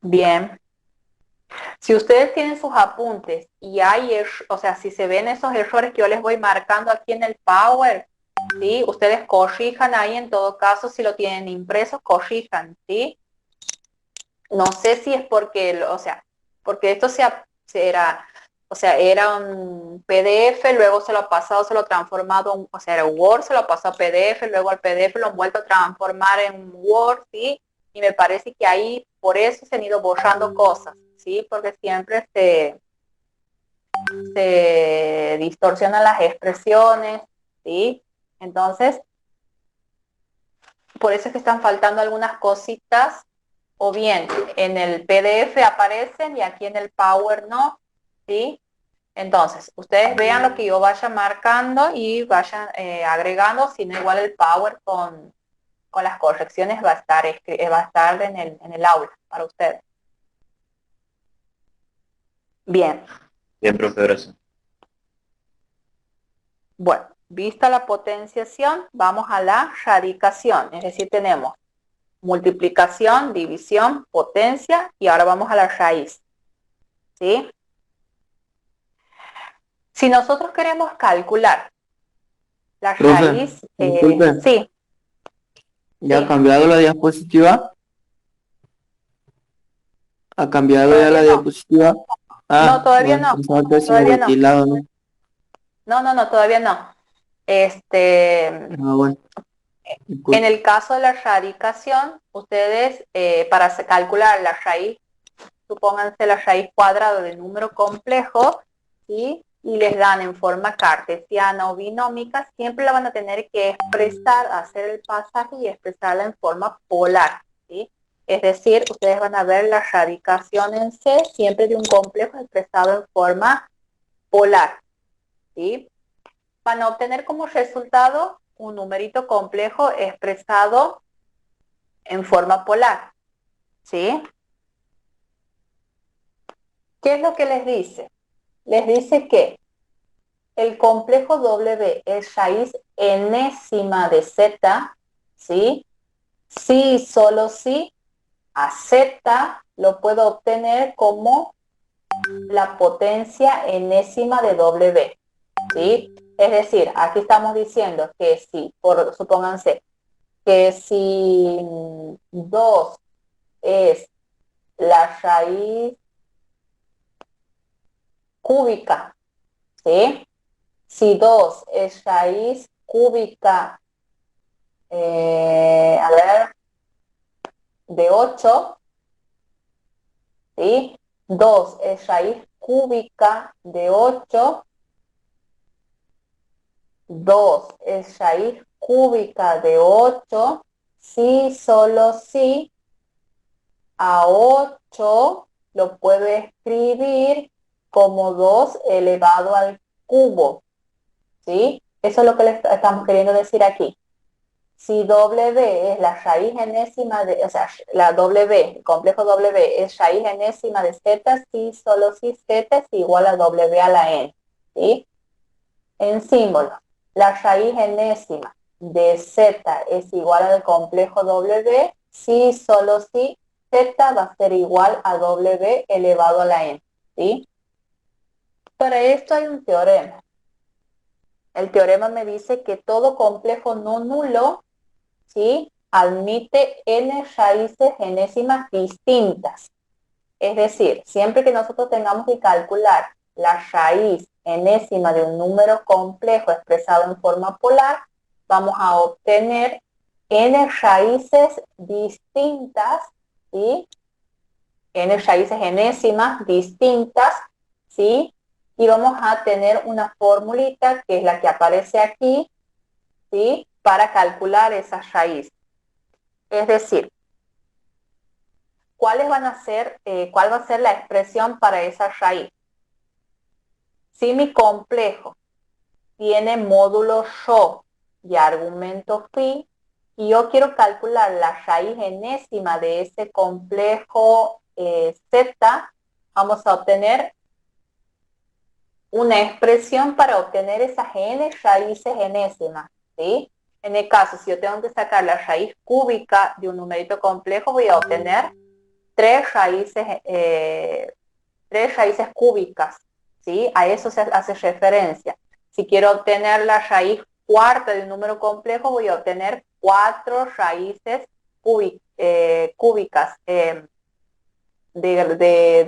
Bien. Si ustedes tienen sus apuntes y hay, o sea, si se ven esos errores que yo les voy marcando aquí en el Power, ¿sí? Ustedes corrijan ahí en todo caso, si lo tienen impreso, corrijan, ¿sí? No sé si es porque, o sea, porque esto era un PDF, luego se lo ha pasado, se lo ha transformado, o sea, era Word, se lo ha pasado a PDF, luego al PDF lo han vuelto a transformar en Word, ¿sí? Y me parece que ahí por eso se han ido borrando cosas, ¿sí? Porque siempre se distorsionan las expresiones, ¿sí? Entonces, por eso es que están faltando algunas cositas, o bien en el PDF aparecen y aquí en el Power no, ¿sí? Entonces, ustedes vean lo que yo vaya marcando y vayan agregando, si no igual el Power con las correcciones va a estar en el aula para ustedes. Bien. Bien, profe, gracias. Bueno, vista la potenciación, vamos a la radicación, es decir, tenemos multiplicación, división, potencia y ahora vamos a la raíz, ¿sí? Si nosotros queremos calcular la Profe, raíz, disculpe, sí, ¿ya ha sí, cambiado la diapositiva? ¿Ha cambiado ya todavía la no, diapositiva? no, Ah, todavía bueno, no, pensaba que se todavía no, mutilado, ¿no? no, todavía no. Ah, bueno, En disculpe. el caso de la radicación, ustedes para calcular la raíz, supónganse la raíz cuadrada de número complejo, ¿sí? Y les dan en forma cartesiana o binómica, siempre la van a tener que expresar, hacer el pasaje y expresarla en forma polar, ¿sí? Es decir, ustedes van a ver la radicación en C siempre de un complejo expresado en forma polar, ¿sí? Van a obtener como resultado un numerito complejo expresado en forma polar, ¿sí? ¿Qué es lo que les dice? Les dice que el complejo W es raíz enésima de Z, ¿sí? Sí, solo sí, a Z lo puedo obtener como la potencia enésima de W, ¿sí? Es decir, aquí estamos diciendo que si, supónganse, que si 2 es la raíz cúbica, ¿sí? Si 2 es raíz cúbica, a ver, de 8, ¿sí? 2 es raíz cúbica de 8, 2 es raíz cúbica de 8, sí, solo sí, a 8 lo puedo escribir como 2 elevado al cubo, ¿sí? Eso es lo que le estamos queriendo decir aquí. Si W es la raíz enésima de, o sea, la W, el complejo W es raíz enésima de Z, sí, solo si Z es igual a W a la N, ¿sí? En símbolo, la raíz enésima de Z es igual al complejo W, sí, solo si Z va a ser igual a W elevado a la N, ¿sí? Para esto hay un teorema. El teorema me dice que todo complejo no nulo, ¿sí?, admite n raíces enésimas distintas. Es decir, siempre que nosotros tengamos que calcular la raíz enésima de un número complejo expresado en forma polar, vamos a obtener n raíces distintas, ¿sí?, n raíces enésimas distintas, ¿sí?, y vamos a tener una formulita que es la que aparece aquí, ¿sí?, para calcular esa raíz. Es decir, ¿cuál va a ser la expresión para esa raíz? Si mi complejo tiene módulo rho y argumento phi, y yo quiero calcular la raíz enésima de ese complejo z, vamos a obtener una expresión para obtener esas n raíces enésimas, ¿sí? En el caso, si yo tengo que sacar la raíz cúbica de un numerito complejo, voy a obtener tres raíces cúbicas, ¿sí? A eso se hace referencia. Si quiero obtener la raíz cuarta de un número complejo, voy a obtener 4 raíces cúbicas de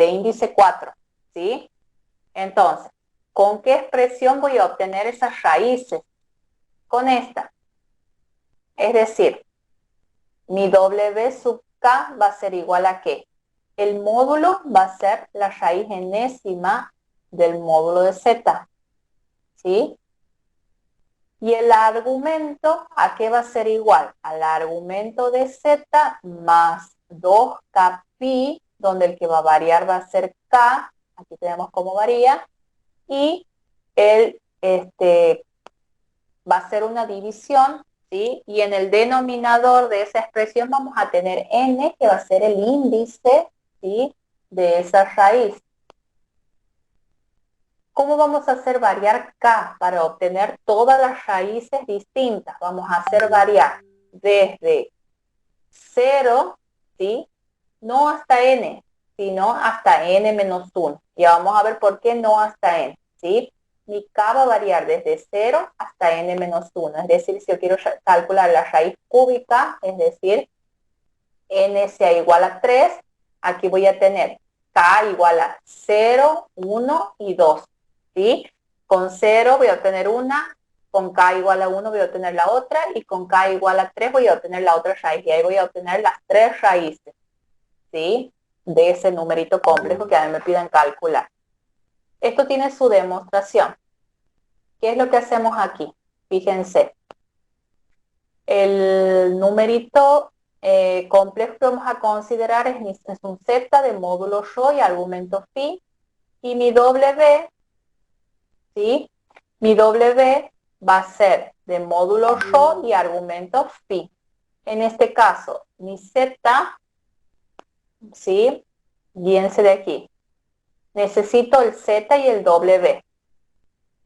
índice 4, ¿sí? Entonces, ¿con qué expresión voy a obtener esas raíces? Con esta. Es decir, mi W sub K va a ser igual a ¿qué? El módulo va a ser la raíz enésima del módulo de Z, ¿sí? Y el argumento, ¿a qué va a ser igual? Al argumento de Z más 2K pi, donde el que va a variar va a ser K, aquí tenemos cómo varía, y el, va a ser una división, ¿sí? Y en el denominador de esa expresión vamos a tener n, que va a ser el índice, ¿sí?, de esa raíz. ¿Cómo vamos a hacer variar k para obtener todas las raíces distintas? Vamos a hacer variar desde 0, ¿sí?, no hasta n, sino hasta n menos 1. Y vamos a ver por qué no hasta n, ¿sí? Mi k va a variar desde 0 hasta n menos 1. Es decir, si yo quiero calcular la raíz cúbica, es decir, n sea igual a 3, aquí voy a tener k igual a 0, 1 y 2, ¿sí? Con 0 voy a obtener una, con k igual a 1 voy a obtener la otra, y con k igual a 3 voy a obtener la otra raíz, y ahí voy a obtener las 3 raíces, ¿sí?, de ese numerito complejo que a mí me piden calcular. Esto tiene su demostración. ¿Qué es lo que hacemos aquí? Fíjense. El numerito complejo que vamos a considerar es un z de módulo rho y argumento phi, y mi w, ¿sí?, mi w va a ser de módulo rho y argumento phi. En este caso, mi z, ¿sí?, guíense de aquí. Necesito el z y el w,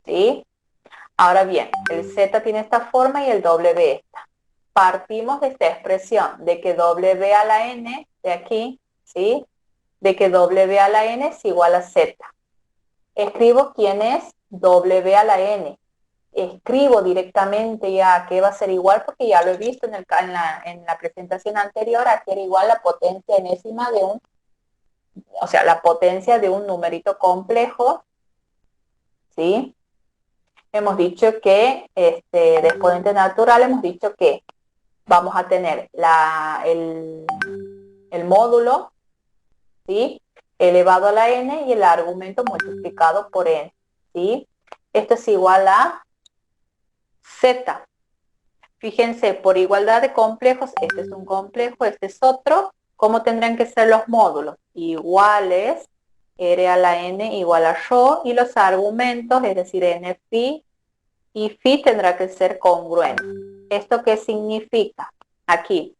¿sí? Ahora bien, el z tiene esta forma y el w esta. Partimos de esta expresión, de que w a la n, de aquí, ¿sí?, de que w a la n es igual a z. Escribo quién es w a la n. Escribo directamente ya que va a ser igual, porque ya lo he visto en la presentación anterior, aquí era igual la potencia enésima de la potencia de un numerito complejo, ¿sí? Hemos dicho que de exponente natural, hemos dicho que vamos a tener el módulo, ¿sí?, elevado a la n, y el argumento multiplicado por n, ¿sí? Esto es igual a z. Fíjense, por igualdad de complejos, este es un complejo, este es otro. ¿Cómo tendrán que ser los módulos? Iguales, r a la n igual a rho, y los argumentos, es decir, n phi y phi, tendrá que ser congruente. ¿Esto qué significa? Aquí,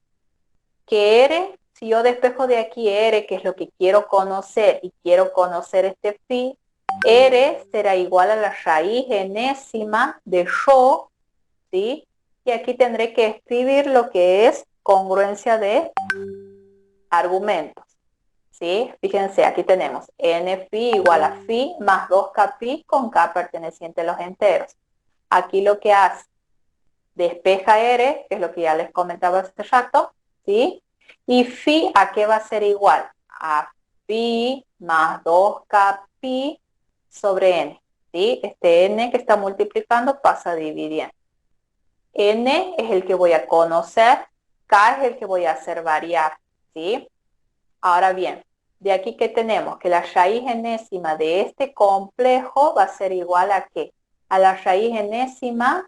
que r, si yo despejo de aquí r, que es lo que quiero conocer, y quiero conocer este phi, r será igual a la raíz enésima de rho, ¿sí? Y aquí tendré que escribir lo que es congruencia de argumentos, ¿sí? Fíjense, aquí tenemos n phi igual a phi más 2k pi con k perteneciente a los enteros. aquí lo que hace, despeja R, que es lo que ya les comentaba hace rato, ¿sí? Y phi, ¿a qué va a ser igual? A phi más 2k pi sobre n, ¿sí? Este n que está multiplicando pasa dividiendo. N es el que voy a conocer, K es el que voy a hacer variar, ¿sí? Ahora bien, de aquí que tenemos que la raíz enésima de este complejo va a ser igual a ¿qué? A la raíz enésima,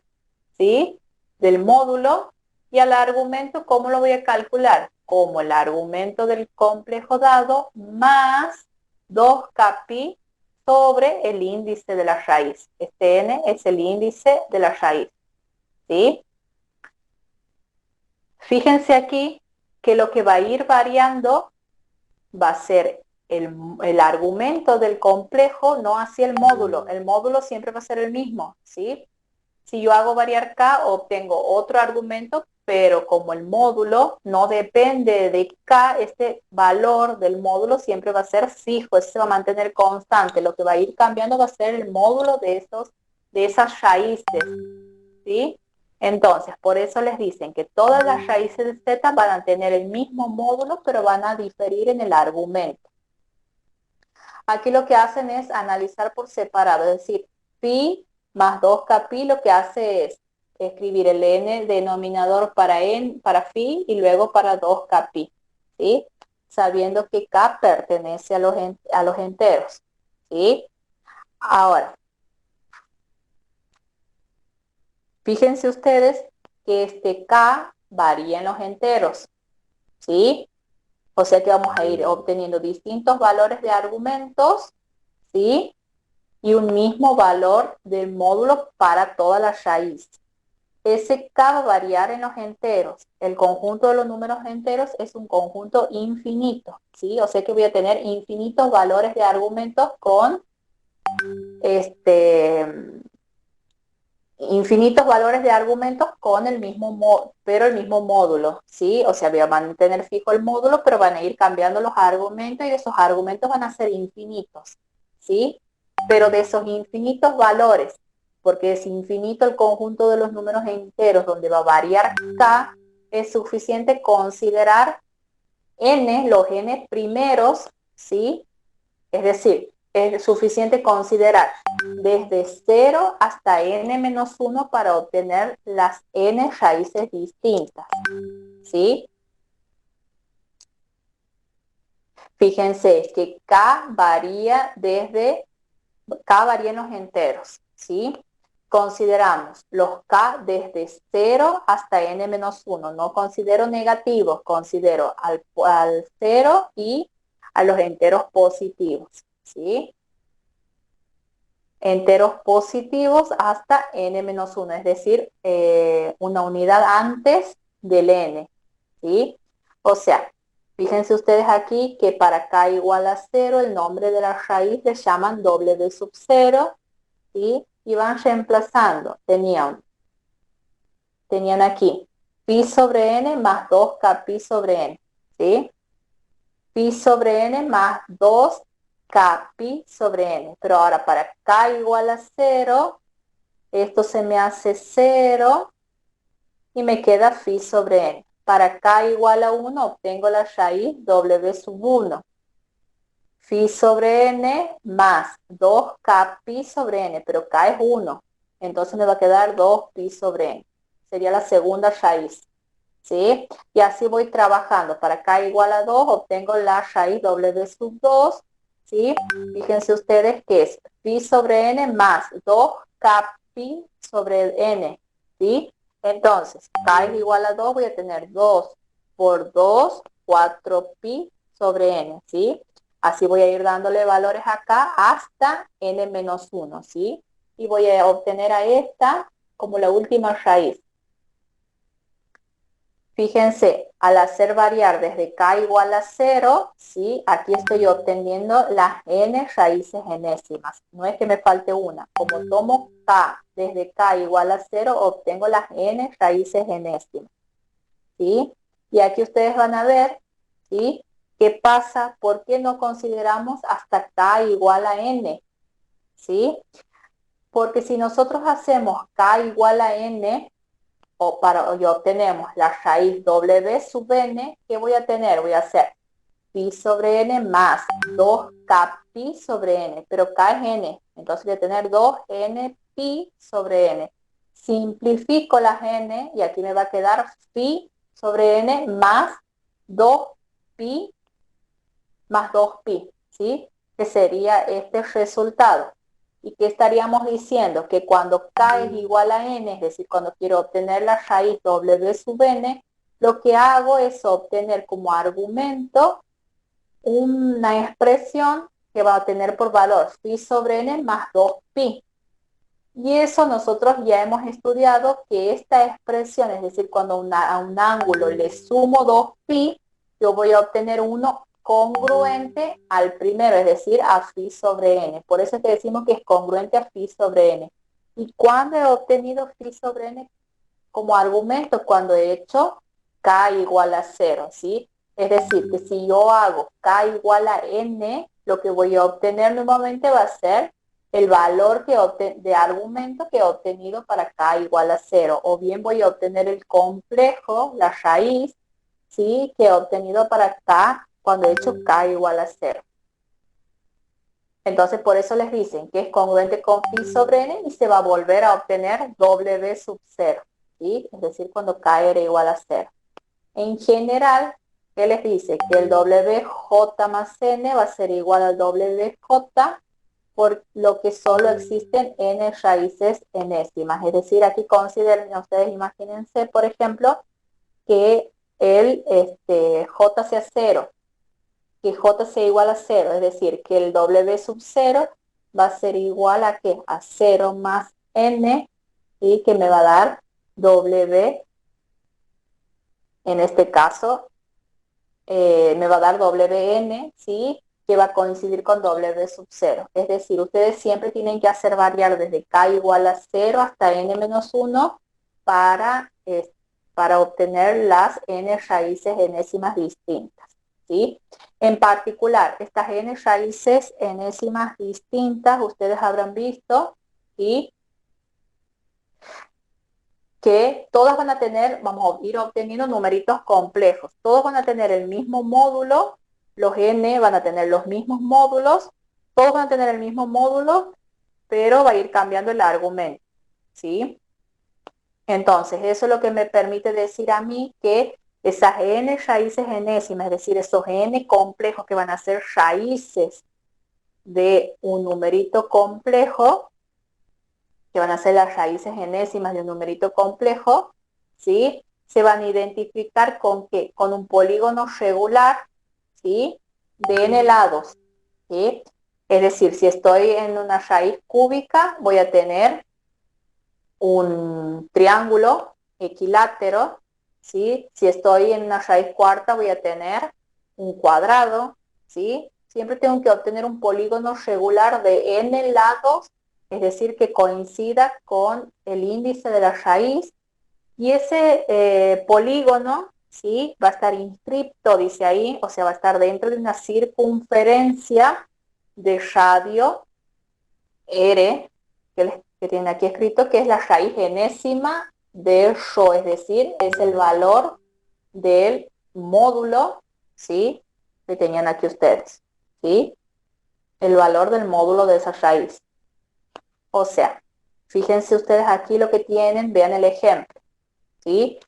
¿sí? Del módulo y al argumento, ¿cómo lo voy a calcular? Como el argumento del complejo dado más 2k pi sobre el índice de la raíz. Este n es el índice de la raíz, ¿sí? Fíjense aquí que lo que va a ir variando va a ser el argumento del complejo, no hacia el módulo. El módulo siempre va a ser el mismo, ¿sí? Si yo hago variar K, obtengo otro argumento, pero como el módulo no depende de K, este valor del módulo siempre va a ser fijo, se va a mantener constante. Lo que va a ir cambiando va a ser el módulo de esas raíces, ¿sí? Entonces, por eso les dicen que todas las raíces de z van a tener el mismo módulo, pero van a diferir en el argumento. Aquí lo que hacen es analizar por separado, es decir, pi más 2k pi lo que hace es escribir el n denominador para phi y luego para 2k pi, ¿sí? Sabiendo que k pertenece a los enteros, ¿sí? Ahora, fíjense ustedes que este k varía en los enteros, ¿sí? O sea que vamos a ir obteniendo distintos valores de argumentos, ¿sí? Y un mismo valor del módulo para toda la raíz. Ese k va a variar en los enteros. El conjunto de los números enteros es un conjunto infinito, ¿sí? O sea que voy a tener infinitos valores de argumentos con infinitos valores de argumentos con el mismo pero el mismo módulo, ¿sí? O sea, voy a mantener fijo el módulo, pero van a ir cambiando los argumentos y esos argumentos van a ser infinitos, ¿sí? Pero de esos infinitos valores, porque es infinito el conjunto de los números enteros donde va a variar k, es suficiente considerar n, los n primeros, ¿sí? Es decir, es suficiente considerar desde 0 hasta n-1 para obtener las n raíces distintas, ¿sí? Fíjense que k varía en los enteros, ¿sí? Consideramos los k desde 0 hasta n-1. No considero negativos, considero al 0 y a los enteros positivos, ¿sí? Enteros positivos hasta n-1, es decir, una unidad antes del n, ¿sí? O sea, fíjense ustedes aquí que para k igual a 0, el nombre de la raíz le llaman w sub 0, ¿sí? Y van reemplazando. Tenían aquí pi sobre n más 2k pi sobre n, ¿sí? Pi sobre n más 2k pi sobre n. Pero ahora para k igual a 0, esto se me hace 0 y me queda phi sobre n. Para k igual a 1 obtengo la raíz w sub 1. Phi sobre n más 2k pi sobre n, pero k es 1. Entonces me va a quedar 2 pi sobre n. Sería la segunda raíz, ¿sí? Y así voy trabajando. Para k igual a 2 obtengo la raíz w sub 2, ¿sí? Fíjense ustedes que es pi sobre n más 2k pi sobre n, ¿sí? Entonces, k es igual a 2, voy a tener 2 por 2, 4 pi sobre n, ¿sí? Así voy a ir dándole valores acá hasta n-1, ¿sí? Y voy a obtener a esta como la última raíz. Fíjense, al hacer variar desde k igual a 0, ¿sí? Aquí estoy obteniendo las n raíces enésimas. No es que me falte una. Como tomo k desde k igual a 0, obtengo las n raíces enésimas, ¿sí? Y aquí ustedes van a ver, ¿sí? ¿Qué pasa? ¿Por qué no consideramos hasta k igual a n? ¿Sí? Porque si nosotros hacemos k igual a n, y obtenemos la raíz w sub n, ¿qué voy a tener? Voy a hacer pi sobre n más 2k pi sobre n, pero k es n, entonces voy a tener 2n pi sobre n. Simplifico las n y aquí me va a quedar pi sobre n más 2pi más 2pi, ¿sí? Que sería este resultado. ¿Y qué estaríamos diciendo? Que cuando k es igual a n, es decir, cuando quiero obtener la raíz w sub n, lo que hago es obtener como argumento una expresión que va a tener por valor pi sobre n más 2pi. Y eso nosotros ya hemos estudiado que esta expresión, es decir, cuando a un ángulo le sumo 2pi, yo voy a obtener uno congruente al primero, es decir, a phi sobre n. Por eso es que decimos que es congruente a phi sobre n. ¿Y cuándo he obtenido phi sobre n como argumento? Cuando he hecho k igual a 0, ¿sí? Es decir, que si yo hago k igual a n, lo que voy a obtener nuevamente va a ser el valor de argumento que he obtenido para k igual a 0. O bien voy a obtener el complejo, la raíz, ¿sí? Que he obtenido para k cuando he hecho k igual a 0. Entonces, por eso les dicen que es congruente con phi sobre n y se va a volver a obtener w sub 0, ¿sí? Es decir, cuando k era igual a 0. En general, ¿qué les dice? Que el wj más n va a ser igual al wj por lo que solo existen n raíces enésimas. Es decir, aquí consideren, ustedes imagínense, por ejemplo, que el j sea 0, que j sea igual a 0, es decir, que el w sub 0 va a ser igual a ¿qué? A 0 más n, y que me va a dar w, en este caso, me va a dar wn, ¿sí? Que va a coincidir con w sub 0. Es decir, ustedes siempre tienen que hacer variar desde k igual a 0 hasta n menos 1 para obtener las n raíces enésimas distintas, ¿sí? En particular, estas n raíces enésimas distintas, ustedes habrán visto, ¿sí? Que todas van a tener, vamos a ir obteniendo numeritos complejos. Todos van a tener el mismo módulo, los n van a tener los mismos módulos, todos van a tener el mismo módulo, pero va a ir cambiando el argumento, ¿sí? Entonces, eso es lo que me permite decir a mí que esas n raíces enésimas, es decir, esos n complejos que van a ser raíces de un numerito complejo, que van a ser las raíces enésimas de un numerito complejo, ¿sí? Se van a identificar con ¿qué? Con un polígono regular, ¿sí? De n lados, ¿sí? Es decir, si estoy en una raíz cúbica, voy a tener un triángulo equilátero, ¿sí? Si estoy en una raíz cuarta, voy a tener un cuadrado, ¿sí? Siempre tengo que obtener un polígono regular de n lados, es decir, que coincida con el índice de la raíz, y ese polígono, ¿sí? Va a estar inscripto, dice ahí, o sea, va a estar dentro de una circunferencia de radio R, que tiene aquí escrito, que es la raíz enésima de rho, es decir, es el valor del módulo, ¿sí? Que tenían aquí ustedes, ¿sí? El valor del módulo de esa raíz. O sea, fíjense ustedes aquí lo que tienen, vean el ejemplo, ¿sí?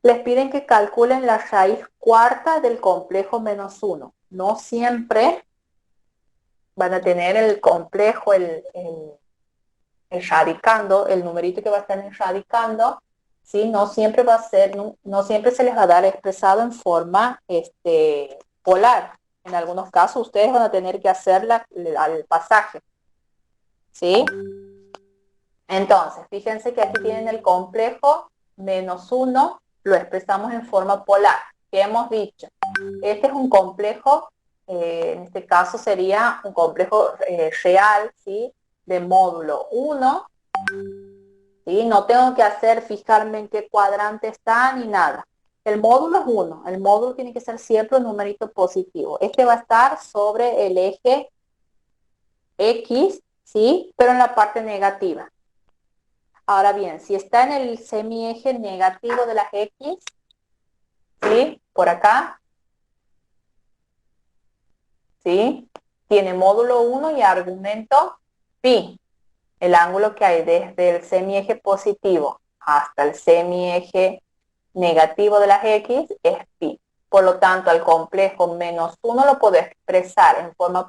Les piden que calculen la raíz cuarta del complejo menos 1. No siempre van a tener el complejo, el radicando, el numerito que va a estar radicando, ¿sí? No siempre va a ser, no siempre se les va a dar expresado en forma polar. En algunos casos ustedes van a tener que hacer al pasaje, ¿sí? Entonces, fíjense que aquí tienen el complejo menos 1, lo expresamos en forma polar. ¿Qué hemos dicho? Este es un complejo, en este caso sería un complejo real, ¿sí? De módulo 1, ¿sí? No tengo que fijarme en qué cuadrante está ni nada. El módulo es 1, el módulo tiene que ser siempre un numerito positivo. Este va a estar sobre el eje X, ¿sí? Pero en la parte negativa. Ahora bien, si está en el semieje negativo de las X, ¿sí? Por acá, ¿sí? Tiene módulo 1 y argumento pi. El ángulo que hay desde el semieje positivo hasta el semieje negativo de las X es pi. Por lo tanto, al complejo -1 lo puedo expresar en forma